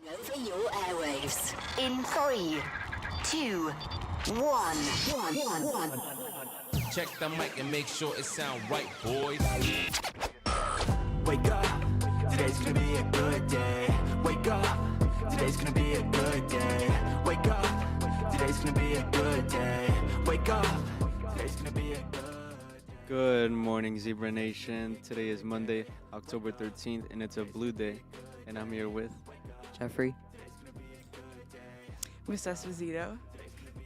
Over your airwaves in 3, 2, 1. Check the mic and make sure it sound right, boys. Wake up, today's gonna be a good day. Wake up, today's gonna be a good day. Wake up, today's gonna be a good day. Wake up, today's gonna be a good day. Good morning, Zebra Nation. Today is Monday, October 13th, and it's a blue day. And I'm here with Jeffrey. Miss Esposito.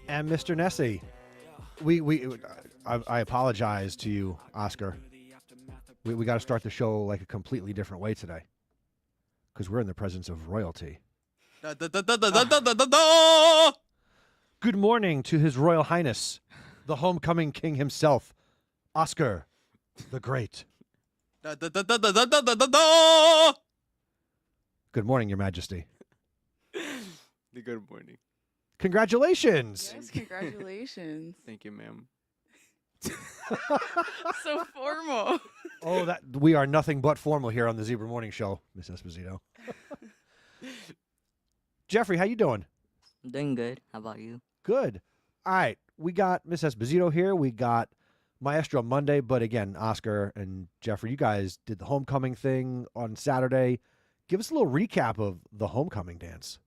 And Mr. Nessie. I apologize to you, Oscar. We got to start the show like a completely different way today, because we're in the presence of royalty. Good morning to His Royal Highness, the homecoming king himself, Oscar the Great. Good morning, Your Majesty. the good morning. Congratulations. Yes, congratulations. Thank you, ma'am. So formal. Oh, that we are nothing but formal here on the Zebra Morning Show, Miss Esposito. Jeffrey, how you doing? I'm doing good. How about you? Good. All right, we got Miss Esposito here. We got Maestro Monday, but again, Oscar and Jeffrey, you guys did the homecoming thing on Saturday. Give us a little recap of the homecoming dance.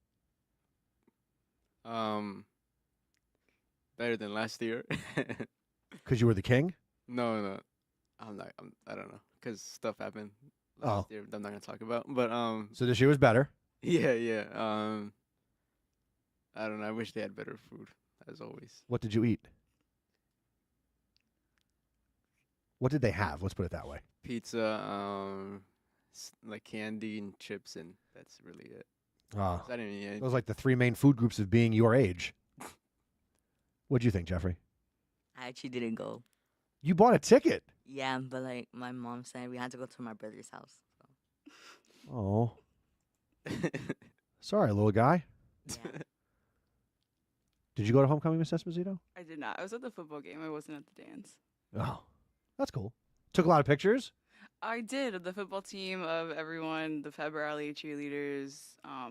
Better than last year. Because you were the king? No. I don't know. Because stuff happened last year that I'm not going to talk about. But, So this year was better? yeah. I don't know. I wish they had better food, as always. What did you eat? What did they have? Let's put it that way. Pizza, like candy and chips, and that's really it. Oh, I didn't eat anything. those like the three main food groups of being your age. What'd you think, Jeffrey? I actually didn't go. You bought a ticket. Yeah, but like my mom said, we had to go to my brother's house. So. Oh. Sorry, little guy. Yeah. Did you go to homecoming, Miss Esposito? I did not. I was at the football game. I wasn't at the dance. Oh, that's cool. Took a lot of pictures. I did. Of the football team, of everyone, the Feb Rally, cheerleaders,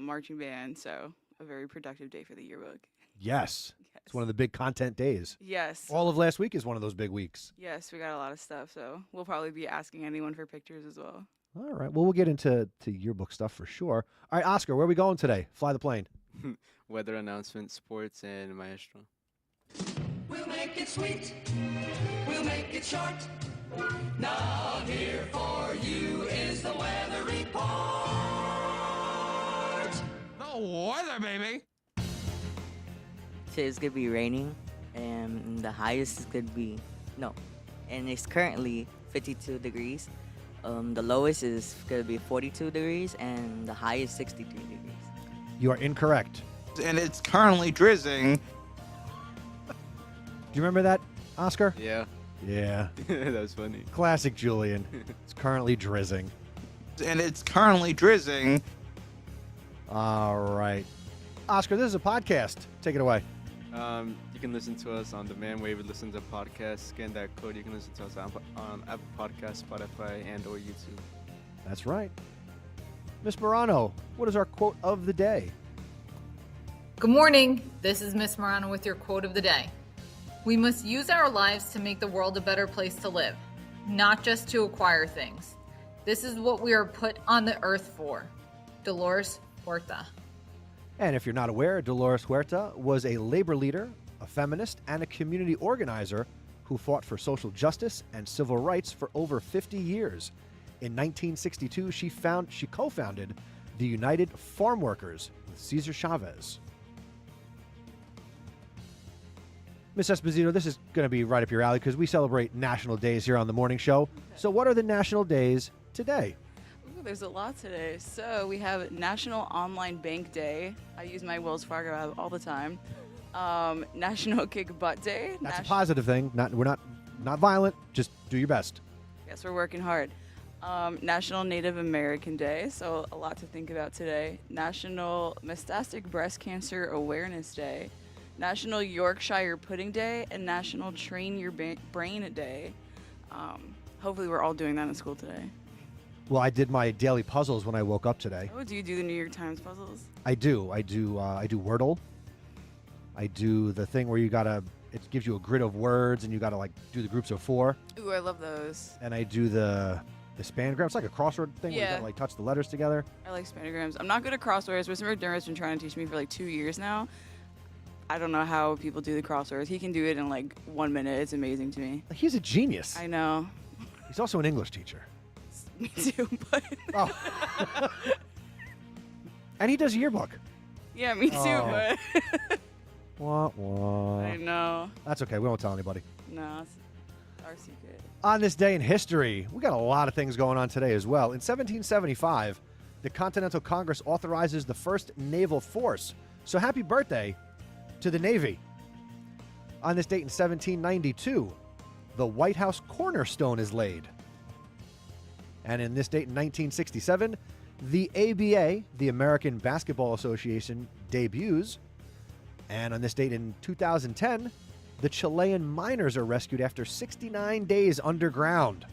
marching band. So a very productive day for the yearbook. Yes. Yes. It's one of the big content days. Yes. All of last week is one of those big weeks. Yes, we got a lot of stuff. So we'll probably be asking anyone for pictures as well. All right. Well, we'll get into yearbook stuff for sure. All right, Oscar, where are we going today? Fly the plane. Weather announcement, sports, and Maestro. We'll make it sweet. We'll make it short. Now here for you is the weather report. The weather, baby. Today's gonna be raining, and the highest is gonna be and it's currently 52 degrees. The lowest is gonna be 42 degrees, and the high is 63 degrees. You are incorrect. And it's currently drizzling. Do you remember that, Oscar? Yeah. Yeah. That was funny. Classic Julian. It's currently drizzing. And it's currently drizzling. All right. Oscar, this is a podcast. Take it away. You can listen to us on demand where you would listen to podcasts. Scan that code. You can listen to us on Apple Podcasts, Spotify, and or YouTube. That's right. Miss Morano, what is our quote of the day? Good morning. This is Miss Morano with your quote of the day. We must use our lives to make the world a better place to live, not just to acquire things. This is what we are put on the earth for. Dolores Huerta. And if you're not aware, Dolores Huerta was a labor leader, a feminist, and a community organizer who fought for social justice and civil rights for over 50 years. In 1962, she co-founded the United Farm Workers with Cesar Chavez. Miss Esposito, this is going to be right up your alley because we celebrate national days here on the morning show. So what are the national days today? Ooh, there's a lot today. So we have National Online Bank Day. I use my Wells Fargo app all the time. National Kick Butt Day. That's a positive thing. We're not violent. Just do your best. Yes, we're working hard. National Native American Day, so a lot to think about today. National Metastatic Breast Cancer Awareness Day. National Yorkshire Pudding Day, and National Train Your Brain Day. Hopefully we're all doing that in school today. Well, I did my daily puzzles when I woke up today. Oh, do you do the New York Times puzzles? I do. I do Wordle. I do the thing where it gives you a grid of words and you gotta like do the groups of 4. Ooh, I love those. And I do the spangram. It's like a crossword thing where you gotta like touch the letters together. I like spanagrams. I'm not good at crosswords. Mr. McDermott's been trying to teach me for like 2 years now. I don't know how people do the crosswords. He can do it in like 1 minute. It's amazing to me. He's a genius. I know. He's also an English teacher. Me too, but Oh. And he does a yearbook. yeah, me too, Oh. but Wah, wah. I know. That's okay. We won't tell anybody. No, it's our secret. On this day in history, we got a lot of things going on today as well. In 1775, the Continental Congress authorizes the first naval force. So happy birthday to the Navy. On this date in 1792, the White House cornerstone is laid. And in this date in 1967, the ABA, the American Basketball Association, debuts. And on this date in 2010, the Chilean miners are rescued after 69 days underground.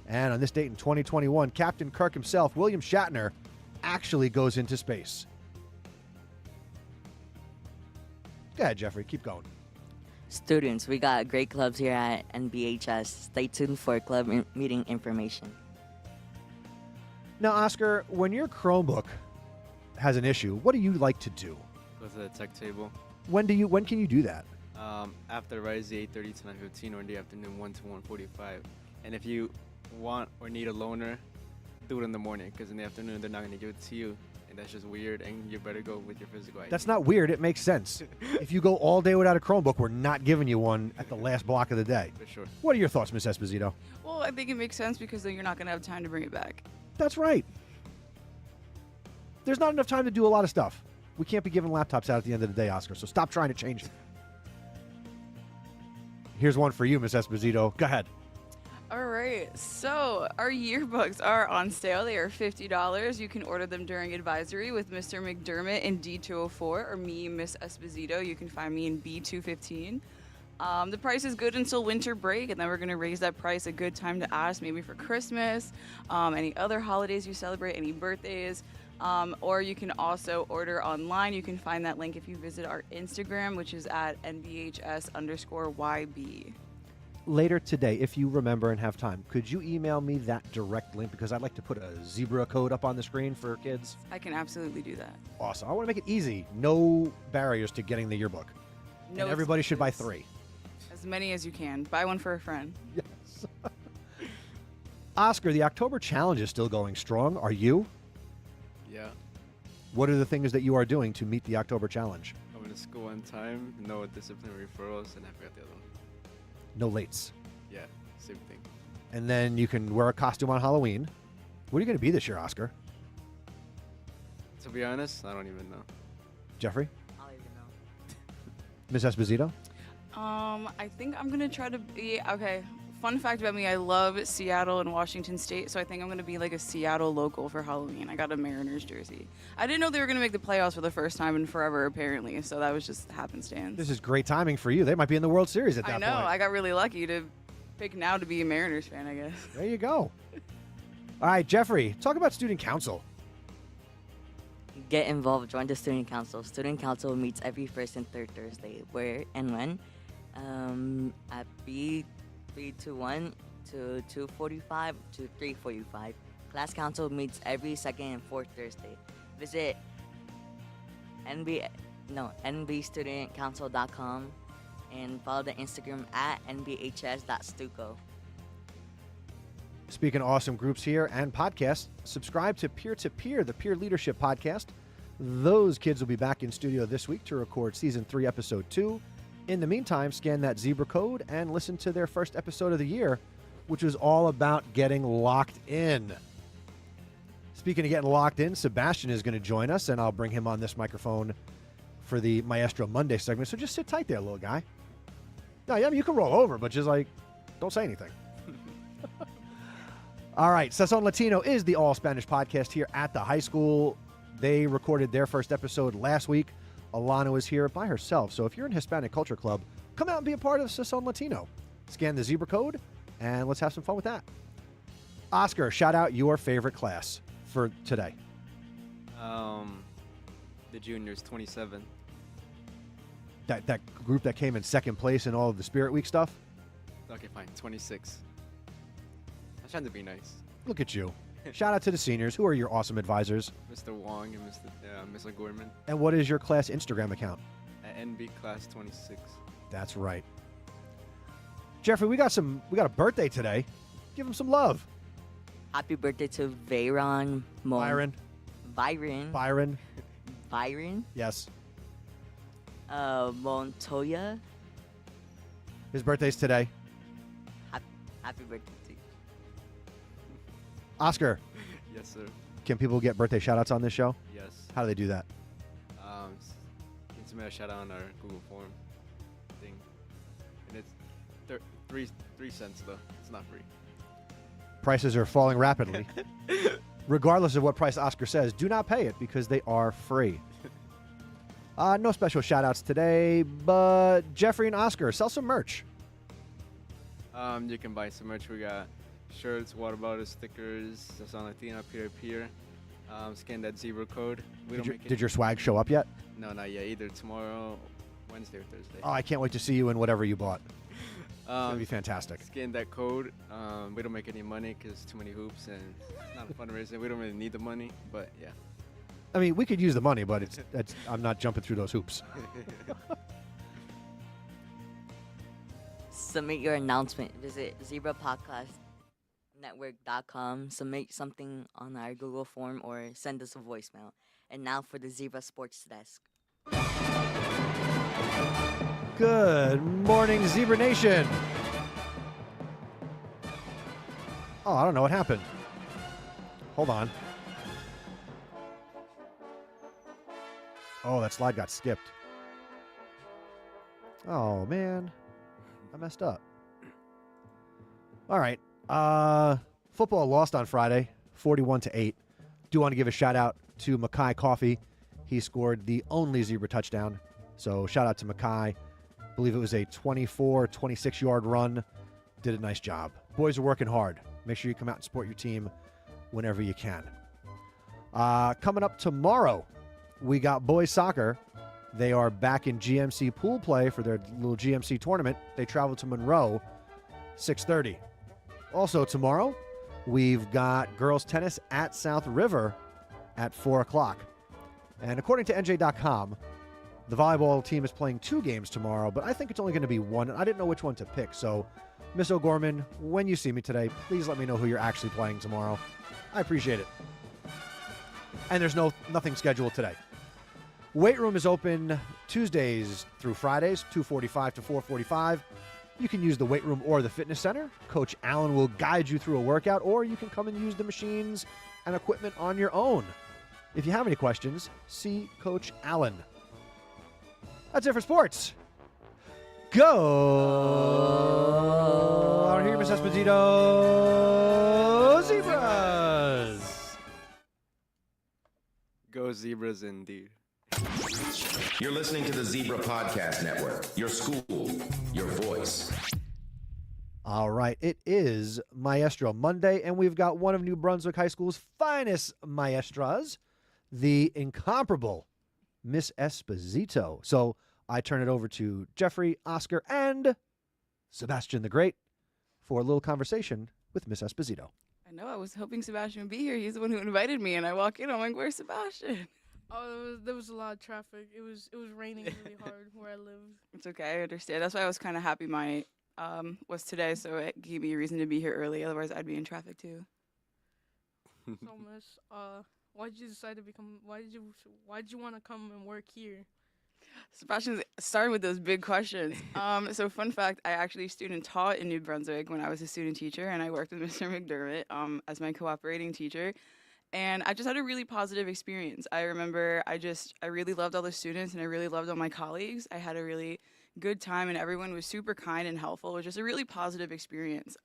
And on this date in 2021, Captain Kirk himself, William Shatner, actually goes into space. Go ahead, Jeffrey. Keep going. Students, we got great clubs here at NBHS. Stay tuned for club meeting information. Now, Oscar, when your Chromebook has an issue, what do you like to do? Go to the tech table. When can you do that? After Rise 8:30 to 9:15, or in the afternoon 1 to 1:45. And if you want or need a loaner, do it in the morning, because in the afternoon they're not going to give it to you, and that's just weird. And you better go with your physical ID. That's not weird. It makes sense. If you go all day without a Chromebook, we're not giving you one at the last block of the day. For sure. What are your thoughts, Miss Esposito? Well, I think it makes sense because then you're not going to have time to bring it back. That's right. There's not enough time to do a lot of stuff. We can't be giving laptops out at the end of the day, Oscar, so stop trying to change it. Here's one for you, Miss Esposito. Go ahead. All right, so our yearbooks are on sale. They are $50. You can order them during advisory with Mr. McDermott in D204 or me, Miss Esposito. You can find me in B215. The price is good until winter break, and then we're going to raise that price. A good time to ask, maybe for Christmas, any other holidays you celebrate, any birthdays. Or you can also order online. You can find that link if you visit our Instagram, which is at NBHS_YB. Later today, if you remember and have time, could you email me that direct link? Because I'd like to put a zebra code up on the screen for kids. I can absolutely do that. Awesome. I want to make it easy. No barriers to getting the yearbook. No and everybody should buy excuses. 3. As many as you can. Buy one for a friend. Yes. Oscar, the October challenge is still going strong. Are you? Yeah. What are the things that you are doing to meet the October challenge? Coming to school on time, no disciplinary referrals, and I forgot the other one. No lates. Yeah, same thing. And then you can wear a costume on Halloween. What are you going to be this year, Oscar? To be honest, I don't even know. Jeffrey? I'll even know. Ms. Esposito? I think I'm gonna try to be okay. Fun fact about me: I love Seattle and Washington State, so I think I'm gonna be like a Seattle local for Halloween. I got a Mariners jersey. I didn't know they were gonna make the playoffs for the first time in forever, apparently. So that was just happenstance. This is great timing for you. They might be in the World Series at that I know. point. I got really lucky to pick now to be a Mariners fan, I guess. There you go. All right, Jeffrey, talk about student council. Get involved. Join the student council. Student council meets every first and third Thursday. Where and when? At B321 to 2:45 to 3:45. Class council meets every second and fourth Thursday. Visit nbstudentcouncil.com and follow the Instagram at nbhs.stuco. Speaking of awesome groups here and podcasts, subscribe to Peer to Peer, the peer leadership podcast. Those kids will be back in studio this week to record season 3, episode 2. In the meantime, scan that zebra code and listen to their first episode of the year, which was all about getting locked in. Speaking of getting locked in, Sebastian is going to join us, and I'll bring him on this microphone for the Maestro Monday segment. So just sit tight there, little guy. No, yeah, I mean, you can roll over, but just like, don't say anything. All right, Sazon Latino is the all-Spanish podcast here at the high school. They recorded their first episode last week. Alana is here by herself, so if you're in Hispanic Culture Club, come out and be a part of Sazon Latino. Scan the zebra code, and let's have some fun with that. Oscar, shout out your favorite class for today. The juniors, 27. That group that came in second place in all of the Spirit Week stuff. Okay, fine, 26. I was trying to be nice. Look at you. Shout out to the seniors, who are your awesome advisors. Mr. Wong and Mr. Gorman. And what is your class Instagram account? At NB Class 26. That's right. Jeffrey, we got a birthday today. Give him some love. Happy birthday to Byron. Byron. Yes. Montoya. His birthday's today. Happy birthday to you. Oscar, Yes, sir. can people get birthday shout-outs on this show? Yes. How do they do that? Can submit a shout out on our Google form thing. And it's 3 cents though. It's not free. Prices are falling rapidly. Regardless of what price Oscar says, do not pay it because they are free. No special shout-outs today, but Jeffrey and Oscar, sell some merch. You can buy some merch. We got shirts, water bottles, stickers. That's on Latina, peer-to-peer. Scan that zebra code. Did your swag show up yet? No, not yet. Either tomorrow, Wednesday, or Thursday. Oh, I can't wait to see you in whatever you bought. It's going to be fantastic. Scan that code. We don't make any money because too many hoops and it's not a fundraiser. We don't really need the money, but yeah. I mean, we could use the money, but I'm not jumping through those hoops. Submit your announcement. Visit zebrapodcastnetwork.com. Submit something on our Google form or send us a voicemail. And now for the Zebra Sports Desk. Good morning, Zebra Nation. Oh, I don't know what happened. Hold on. Oh, that slide got skipped. Oh, man. I messed up. All right. Football lost on Friday, 41-8. Do want to give a shout out to Mackay Coffee. He scored the only Zebra touchdown. So shout out to Mackay. I believe it was a 24, 26-yard run. Did a nice job. Boys are working hard. Make sure you come out and support your team whenever you can. Coming up tomorrow, we got boys soccer. They are back in GMC pool play for their little GMC tournament. They travel to Monroe, 6:30. Also tomorrow, we've got girls tennis at South River at 4 o'clock. And according to NJ.com, the volleyball team is playing 2 games tomorrow, but I think it's only going to be 1. I didn't know which one to pick. So, Miss O'Gorman, when you see me today, please let me know who you're actually playing tomorrow. I appreciate it. And there's nothing scheduled today. Weight room is open Tuesdays through Fridays, 2:45 to 4:45. You can use the weight room or the fitness center. Coach Allen will guide you through a workout, or you can come and use the machines and equipment on your own. If you have any questions, see Coach Allen. That's it for sports. Go! Out here, Miss Esposito. Zebras! Go Zebras indeed. You're listening to the Zebra Podcast Network. Your school, your voice. All right, it is Maestro Monday, and we've got one of New Brunswick High School's finest maestras, the incomparable Miss Esposito. So I turn it over to Jeffrey, Oscar, and Sebastian the Great for a little conversation with Miss Esposito. I know. I was hoping Sebastian would be here. He's the one who invited me, and I walk in. I'm like, "Where's Sebastian?" Oh, there was a lot of traffic. It was raining really hard where I lived. It's okay. I understand. That's why I was kind of happy my was today, so it gave me a reason to be here early. Otherwise, I'd be in traffic too. So, Miss, why did you decide to become? Why did you want to come and work here? Sebastian's starting with those big questions. So fun fact, I actually student taught in New Brunswick when I was a student teacher, and I worked with Mr. McDermott as my cooperating teacher. And I just had a really positive experience. I remember I really loved all the students, and I really loved all my colleagues. I had a really good time, and everyone was super kind and helpful. It was just a really positive experience.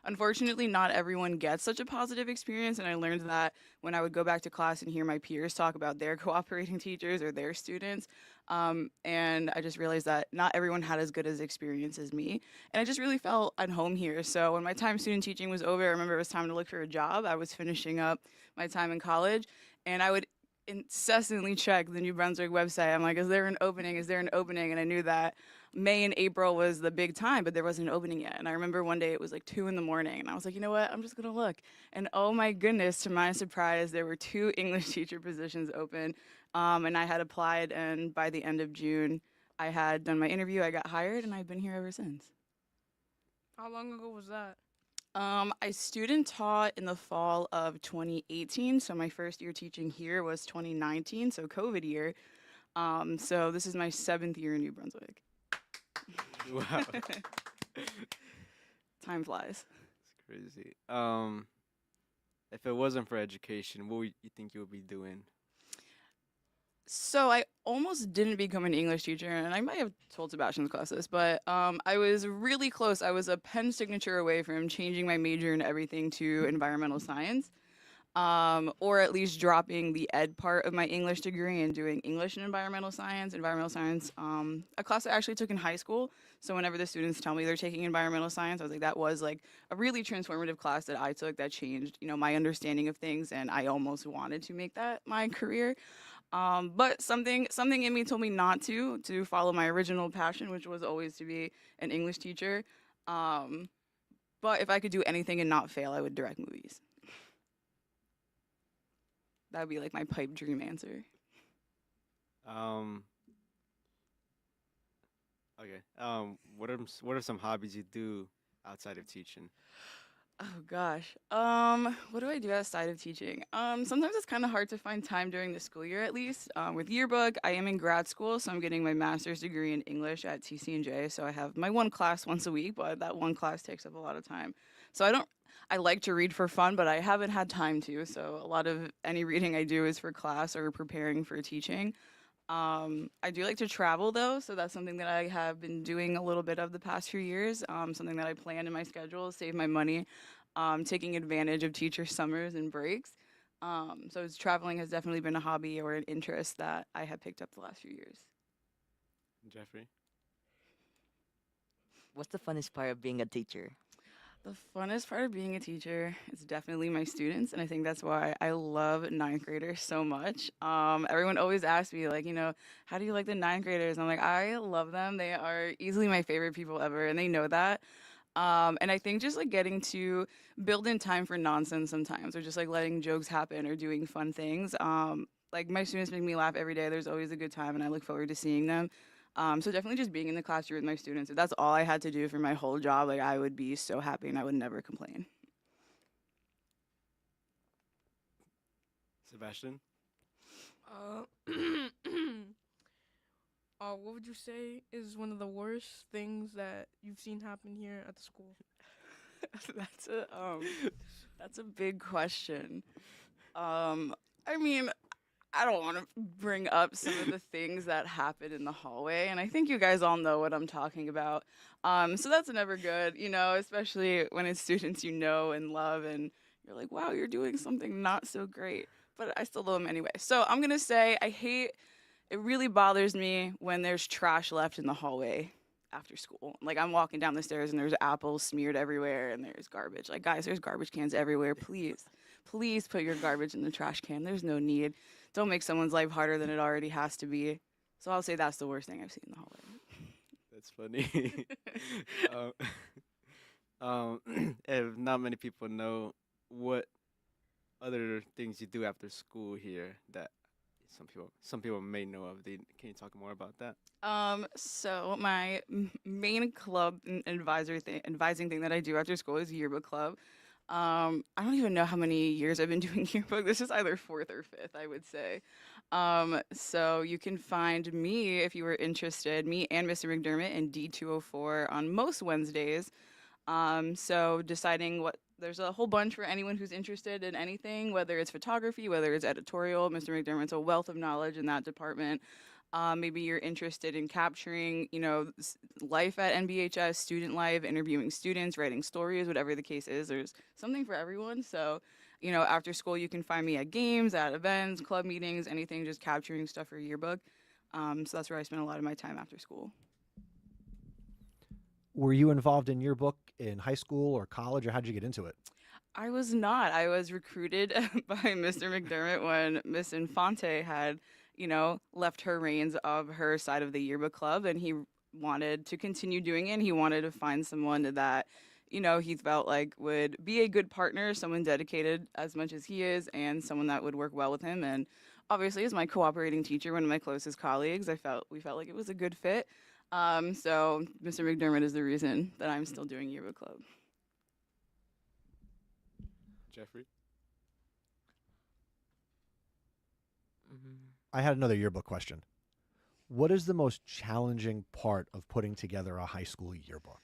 Unfortunately, not everyone gets such a positive experience, and I learned that when I would go back to class and hear my peers talk about their cooperating teachers or their students. And I just realized that not everyone had as good as experience as me, and I just really felt at home here. So when my time student teaching was over, I remember it was time to look for a job. I was finishing up my time in college, and I would incessantly check the New Brunswick website. I'm like, is there an opening? Is there an opening? And I knew that May and April was the big time, but there wasn't an opening yet. And I remember one day it was like 2 in the morning, and I was like, you know what? I'm just gonna look. And oh my goodness, to my surprise, there were 2 English teacher positions open, and I had applied. And by the end of June, I had done my interview. I got hired, and I've been here ever since. How long ago was that? I student taught in the fall of 2018, so my first year teaching here was 2019, so COVID year. So this is my 7th year in New Brunswick. Wow. Time flies. It's crazy. If it wasn't for education, what would you think you would be doing? So I almost didn't become an English teacher, and I might have told Sebastian's class this, but I was really close. I was a pen signature away from changing my major and everything to environmental science, or at least dropping the ed part of my English degree and doing English and environmental science. A class I actually took in high school. So whenever the students tell me they're taking environmental science, I was like, that was like a really transformative class that I took that changed, my understanding of things, and I almost wanted to make that my career. But something in me told me not to follow my original passion, which was always to be an English teacher. But if I could do anything and not fail, I would direct movies. That would be like my pipe dream answer. Okay. What are some hobbies you do outside of teaching? Oh gosh. What do I do outside of teaching? Sometimes it's kind of hard to find time during the school year, at least. With yearbook, I am in grad school, so I'm getting my master's degree in English at TC&J. So I have my one class once a week, but that one class takes up a lot of time. So I like to read for fun, but I haven't had time to. So a lot of any reading I do is for class or preparing for teaching. I do like to travel though, so that's something that I have been doing a little bit of the past few years. Something that I planned in my schedule, save my money, taking advantage of teacher summers and breaks. Traveling has definitely been a hobby or an interest that I have picked up the last few years. Jeffrey? What's the funnest part of being a teacher? The funnest part of being a teacher is definitely my students, and I think that's why I love ninth graders so much. Everyone always asks me, like, how do you like the ninth graders? And I'm like, I love them. They are easily my favorite people ever, and they know that. And I think just like getting to build in time for nonsense sometimes, or just like letting jokes happen or doing fun things. Like my students make me laugh every day. There's always a good time, and I look forward to seeing them. So definitely just being in the classroom with my students. If that's all I had to do for my whole job, like I would be so happy and I would never complain. Sebastian? What would you say is one of the worst things that you've seen happen here at the school? That's a big question. I mean, I don't want to bring up some of the things that happen in the hallway, and I think you guys all know what I'm talking about. So that's never good, especially when it's students you know and love, and you're like, wow, you're doing something not so great, but I still love them anyway. So I'm going to say it really bothers me when there's trash left in the hallway after school. Like I'm walking down the stairs and there's apples smeared everywhere and there's garbage. Like, guys, there's garbage cans everywhere. Please put your garbage in the trash can. There's no need. Don't make someone's life harder than it already has to be. So I'll say that's the worst thing I've seen in the hallway. That's funny. If not many people know, what other things you do after school here that some people may know of? Can you talk more about that? So my main club and advising thing that I do after school is yearbook club. I don't even know how many years I've been doing yearbook. This is either 4th or 5th, I would say. So you can find me, if you were interested, me and Mr. McDermott in D204 on most Wednesdays. So deciding there's a whole bunch for anyone who's interested in anything, whether it's photography, whether it's editorial. Mr. McDermott's a wealth of knowledge in that department. Maybe you're interested in capturing, life at NBHS, student life, interviewing students, writing stories, whatever the case is. There's something for everyone. So, after school, you can find me at games, at events, club meetings, anything, just capturing stuff for yearbook. So that's where I spend a lot of my time after school. Were you involved in yearbook in high school or college, or how did you get into it? I was not. I was recruited by Mr. McDermott when Miss Infante had, left her reins of her side of the yearbook club, and he wanted to continue doing it. And he wanted to find someone that, he felt like would be a good partner, someone dedicated as much as he is, and someone that would work well with him. And obviously, as my cooperating teacher, one of my closest colleagues, we felt like it was a good fit. So Mr. McDermott is the reason that I'm still doing yearbook club. Jeffrey? I had another yearbook question. What is the most challenging part of putting together a high school yearbook?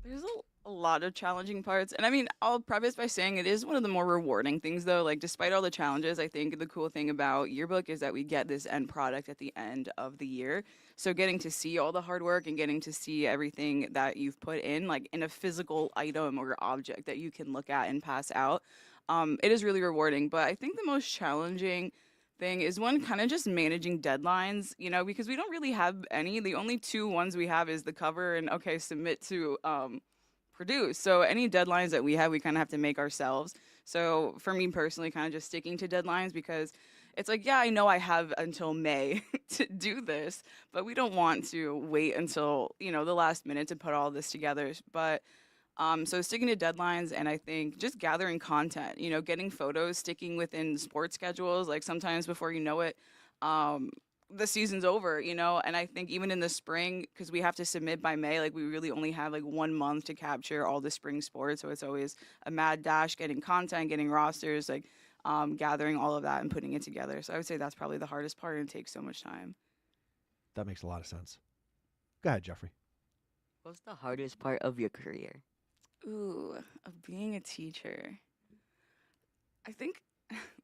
There's a lot of challenging parts. And I mean, I'll preface by saying it is one of the more rewarding things, though. Like, despite all the challenges, I think the cool thing about yearbook is that we get this end product at the end of the year. So getting to see all the hard work and getting to see everything that you've put in, like in a physical item or object that you can look at and pass out, it is really rewarding. But I think the most challenging thing is one kind of just managing deadlines, because we don't really have any. The only two ones we have is the cover and submit to produce. So any deadlines that we have, we kind of have to make ourselves. So for me personally, kind of just sticking to deadlines, because it's like, yeah, I know I have until May to do this, but we don't want to wait until, the last minute to put all this together. But so sticking to deadlines, and I think just gathering content, getting photos, sticking within sports schedules. Like sometimes before you know it, the season's over, and I think even in the spring, because we have to submit by May, like we really only have like 1 month to capture all the spring sports. So it's always a mad dash, getting content, getting rosters, like gathering all of that and putting it together. So I would say that's probably the hardest part, and it takes so much time. That makes a lot of sense. Go ahead, Jeffrey. What's the hardest part of your career? Ooh, of being a teacher. I think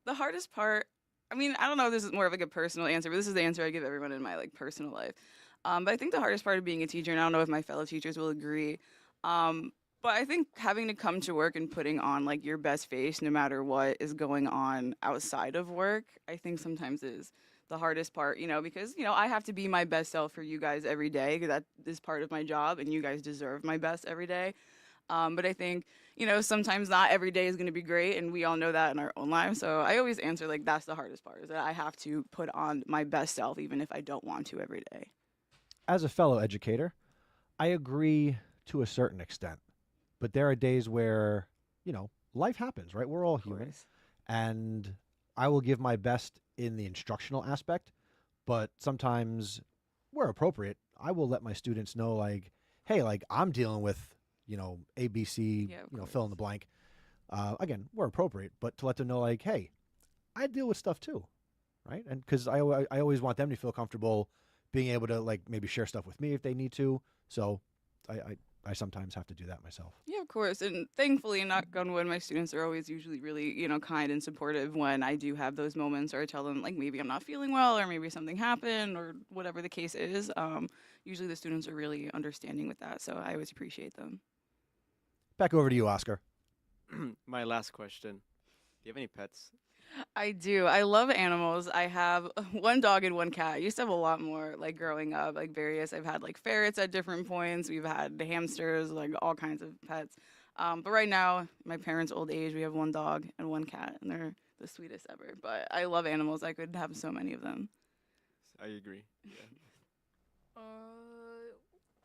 the hardest part, I mean, I don't know if this is more of like a personal answer, but this is the answer I give everyone in my like personal life. But I think the hardest part of being a teacher, and I don't know if my fellow teachers will agree, but I think having to come to work and putting on like your best face no matter what is going on outside of work, I think sometimes is the hardest part, because, I have to be my best self for you guys every day, because that is part of my job, and you guys deserve my best every day. But I think, sometimes not every day is going to be great, and we all know that in our own lives. So I always answer like that's the hardest part, is that I have to put on my best self even if I don't want to every day. As a fellow educator, I agree to a certain extent, but there are days where, life happens, right? We're all human, and I will give my best in the instructional aspect, but sometimes where appropriate, I will let my students know, like, hey, like I'm dealing with, ABC, fill in the blank. Again, where appropriate, but to let them know, like, hey, I deal with stuff too, right? And because I always want them to feel comfortable being able to, like, maybe share stuff with me if they need to. So I sometimes have to do that myself. Yeah, of course. And thankfully, knock on wood, my students are always usually really, kind and supportive when I do have those moments, or I tell them, like, maybe I'm not feeling well, or maybe something happened, or whatever the case is. Usually the students are really understanding with that, so I always appreciate them. Back over to you, Oscar. My last question. Do you have any pets? I do. I love animals. I have one dog and one cat. I used to have a lot more, like, growing up, like, various. I've had, like, ferrets at different points. We've had hamsters, like, all kinds of pets. But right now, my parents' old age, we have one dog and one cat, and they're the sweetest ever. But I love animals. I could have so many of them. I agree. Yeah.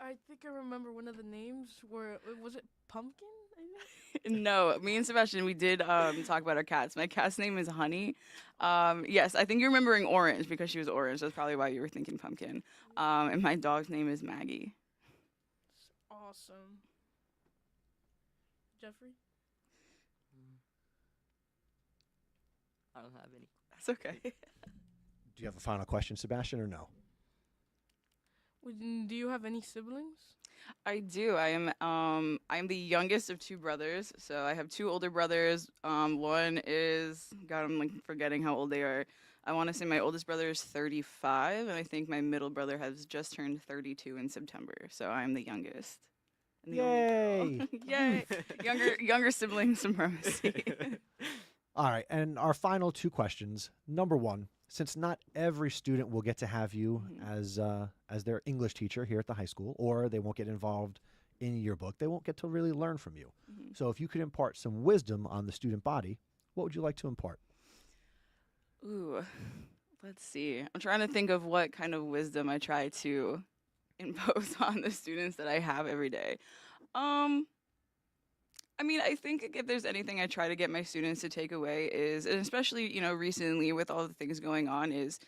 I think I remember one of the names. Was it Pumpkin? No, me and Sebastian, we did talk about our cats. My cat's name is Honey. Yes, I think you're remembering Orange because she was orange. That's probably why you were thinking Pumpkin. And my dog's name is Maggie. Awesome. Jeffrey? I don't have any. That's okay. Do you have a final question, Sebastian, or no? Do you have any siblings? I do. I am the youngest of two brothers. So I have two older brothers. One is, God, I'm like forgetting how old they are. I want to say my oldest brother is 35, and I think my middle brother has just turned 32 in September. So I'm the youngest. And the only girl. Yay! Younger sibling supremacy. All right, and our final two questions. Number one, since not every student will get to have you as their English teacher here at the high school, or they won't get involved in your book, they won't get to really learn from you. So if you could impart some wisdom on the student body, what would you like to impart? Ooh, let's see. I'm trying to think of what kind of wisdom I try to impose on the students that I have every day. I mean, I think if there's anything I try to get my students to take away is, and especially, recently with all the things going on, is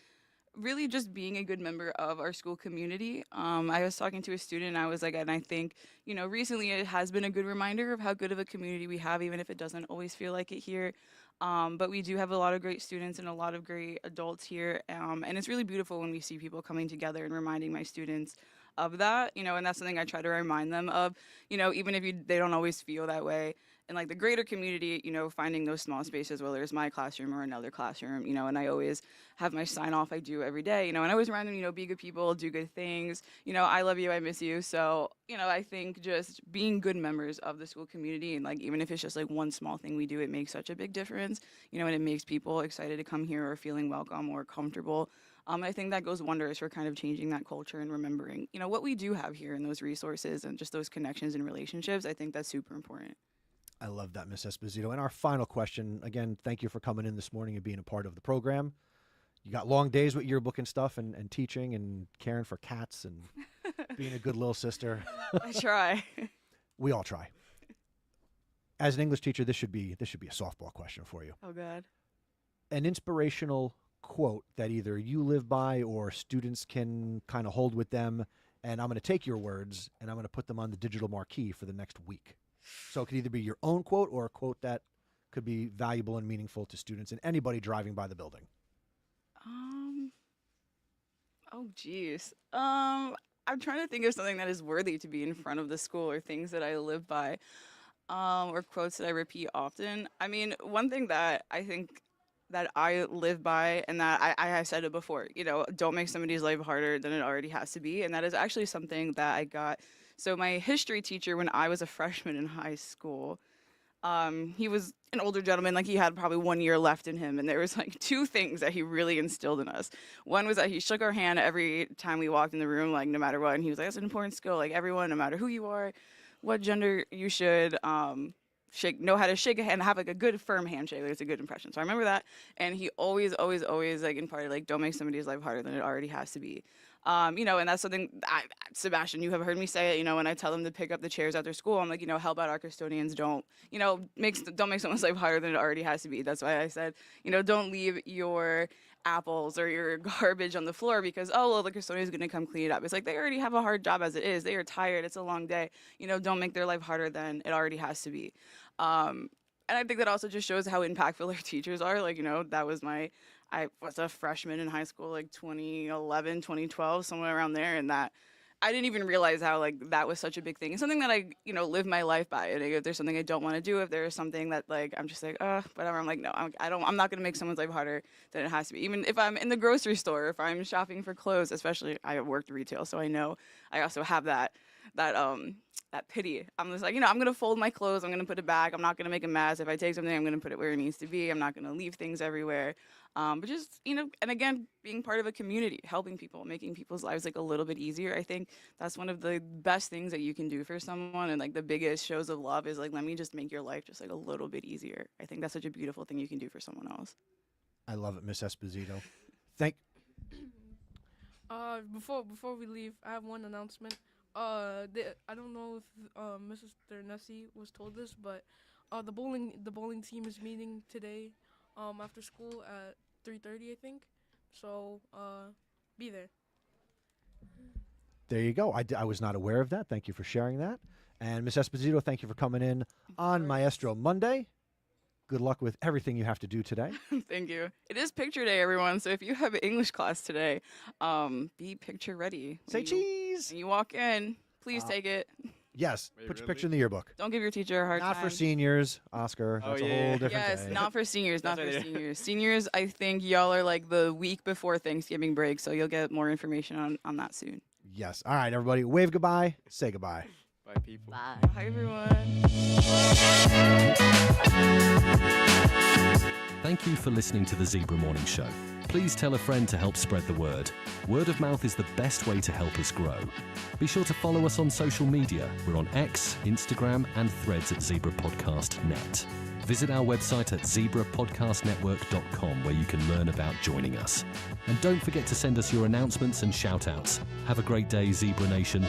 really just being a good member of our school community. I was talking to a student, and I was like, and I think, recently it has been a good reminder of how good of a community we have, even if it doesn't always feel like it here. But we do have a lot of great students and a lot of great adults here. And it's really beautiful when we see people coming together and reminding my students of that, and that's something I try to remind them of, even if they don't always feel that way. And like the greater community, finding those small spaces, whether it's my classroom or another classroom, and I always have my sign off I do every day, and I always remind them, be good people, do good things, I love you, I miss you. So, I think just being good members of the school community, and like, even if it's just like one small thing we do, it makes such a big difference, and it makes people excited to come here or feeling welcome or comfortable. I think that goes wonders for kind of changing that culture and remembering, what we do have here and those resources and just those connections and relationships. I think that's super important. I love that, Miss Esposito. And our final question, again, thank you for coming in this morning and being a part of the program. You got long days with yearbook and stuff and teaching and caring for cats and being a good little sister. I try. We all try. As an English teacher, this should be a softball question for you. Oh, God. An inspirational quote that either you live by or students can kind of hold with them, and I'm going to take your words and I'm going to put them on the digital marquee for the next week. So it could either be your own quote or a quote that could be valuable and meaningful to students and anybody driving by the building. Oh, geez. I'm trying to think of something that is worthy to be in front of the school or things that I live by, or quotes that I repeat often. I mean, one thing that I think that I live by, and that I have said it before, don't make somebody's life harder than it already has to be. And that is actually something that I got. So my history teacher, when I was a freshman in high school, he was an older gentleman, like he had probably 1 year left in him. And there was like two things that he really instilled in us. One was that he shook our hand every time we walked in the room, like no matter what. And he was like, that's an important skill. Like everyone, no matter who you are, what gender you should, know how to shake a hand, have like a good firm handshake. Like, it's a good impression. So I remember that. And he always like imparted, like, don't make somebody's life harder than it already has to be. And that's something, Sebastian, you have heard me say it, when I tell them to pick up the chairs after school, I'm like, help out our custodians. Don't make someone's life harder than it already has to be. That's why I said, don't leave your apples or your garbage on the floor because, oh, well, the custodian's going to come clean it up. It's like they already have a hard job as it is. They are tired. It's a long day. Don't make their life harder than it already has to be. And I think that also just shows how impactful our teachers are. Like, that was I was a freshman in high school, like 2011, 2012, somewhere around there. And that I didn't even realize how, like, that was such a big thing. It's something that I, live my life by. And if there's something I don't want to do, if there's something that, like, I'm just like, whatever. I'm like, no, I'm not going to make someone's life harder than it has to be. Even if I'm in the grocery store, if I'm shopping for clothes, especially I worked retail, so I know I also have that pity. I'm just like, I'm going to fold my clothes. I'm going to put it back. I'm not going to make a mess. If I take something, I'm going to put it where it needs to be. I'm not going to leave things everywhere. But just, and again, being part of a community, helping people, making people's lives like a little bit easier. I think that's one of the best things that you can do for someone. And like the biggest shows of love is like, let me just make your life just like a little bit easier. I think that's such a beautiful thing you can do for someone else. I love it, Miss Esposito. Before we leave, I have one announcement. I don't know if Mrs. Nessie was told this, but the bowling team is meeting today after school at 3:30, I think. So be there. There you go. I was not aware of that. Thank you for sharing that. And Miss Esposito, thank you for coming in on Maestro Monday. Good luck with everything you have to do today. Thank you. It is picture day, everyone. So if you have English class today, be picture ready. Say cheese. When you walk in, please take it. Yes, Wait, put your really? picture in the yearbook. Don't give your teacher a hard Not time. for seniors, Oscar. Oh, That's a yeah. whole different Yes, day. not for seniors, not That's for what I- seniors. Seniors, I think y'all are like the week before Thanksgiving break, so you'll get more information on that soon. Yes. All right, everybody. Wave goodbye. Say goodbye. Bye, people. Bye. Hi, everyone. Thank you for listening to the Zebra Morning Show. Please tell a friend to help spread the word. Word of mouth is the best way to help us grow. Be sure to follow us on social media. We're on X, Instagram, and Threads at Zebra Podcast Net. Visit our website at zebrapodcastnetwork.com where you can learn about joining us. And don't forget to send us your announcements and shout-outs. Have a great day, Zebra Nation.